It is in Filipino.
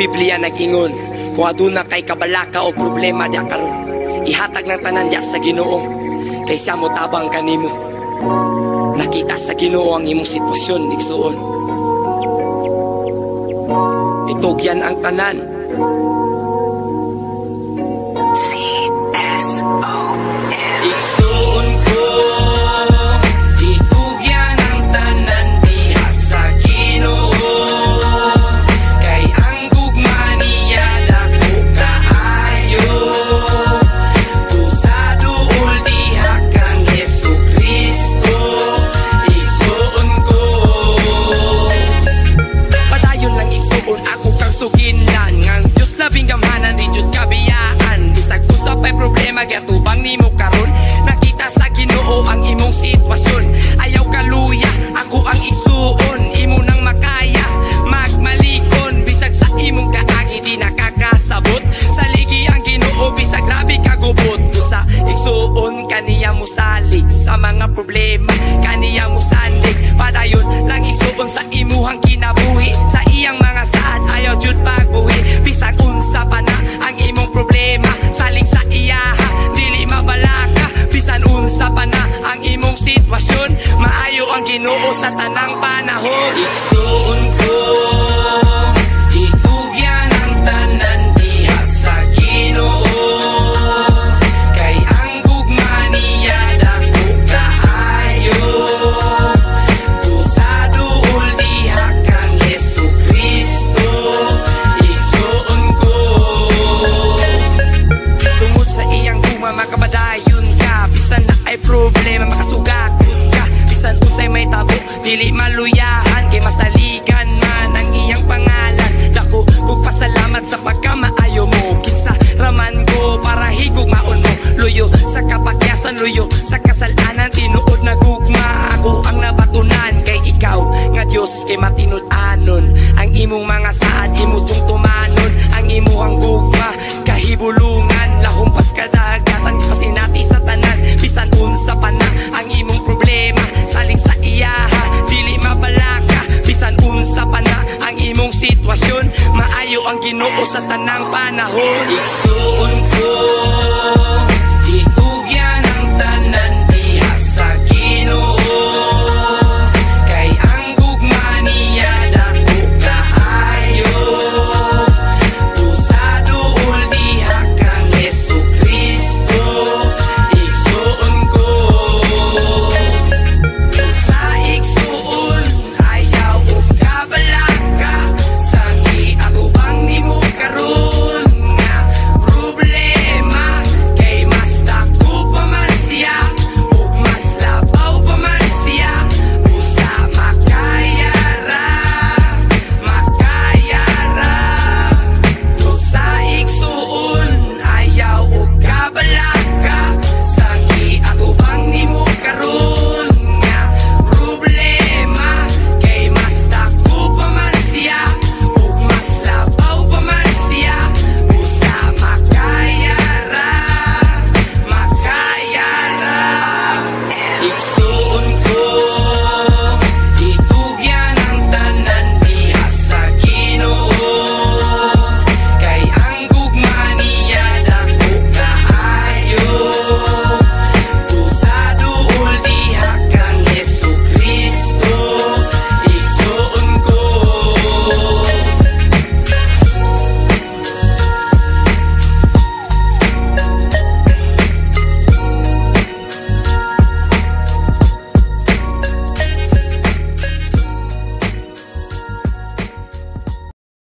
Biblia nag-ingon, kung aduna kay kabalaka o problema diya karon, ihatag ng tanan diya sa Ginoo, kay siya mo tabang kanimo. Nakita sa Ginoo ang imong sitwasyon, igsuon. Itugyan ang tanan. Igsuon ko, itugyan ang tanan diha sa Ginoo, kay ang gugma niya dako kaayo. Usaduol diha kang Jesucristo, igsuon ko. Padayon lang igsuon ako kang suginlan, ngang Diyos labing gamhanan di Diyos kabiyaan. Bisag usap ay problema gatubang nimo karon, nakita sa Ginoo ang imong sitwasyon. Ayaw kaluya, ako ang igsuon, imo nang makaya magmalikon. Bisag sa imong kaagi di nakakasabot, sa ligi ang Ginoo bisag grabe kagubot. Usa igsuon kaniya mo salig sa mga problema, kaniya mo sandig. Padayon lang igsuon sa imuhang kinabuhi, sa iyang mga saad ayaw jud pagbuhi. Bisag unsa pa na ang imong problema, saling sa iyaha dili mabalaka. Bisan unsa pa na ang imong sitwasyon, maayo ang Ginoo sa tanang panahon. Igsuon ko, itugyan ang tanan diha sa Ginoo, kay ang gugma niya dako kaayo. Usaduol diha kang Jesucristo, igsuon ko. Tungod sa iyang gugma makabadayon ka, bisan na ay problema makasugat ka. Bisan usay may tabo dili maluyahan, kay masaligan man ang iyang pangalan. Dako kog pasalamat sa pagkamaayo mo, kinsa raman ko para higugmaon mo. Luyo sa kapakyasan, luyo sa kasalanan, tinuod na gugma ako ang nabatunan. Kay ikaw nga Diyos kay matinud-anon, ang imong mga saad imo jung tumanon. Ang imuhang gugma kahibulungan, lahumpas kadagatan pasinati sa tanan. Bisan unsa pa na ang imong problema, saling sa iyaha dili mabalaka. Bisan unsa pa na ang imong sitwasyon, maayo ang Ginoo sa tanang panahon. Igsuon ko,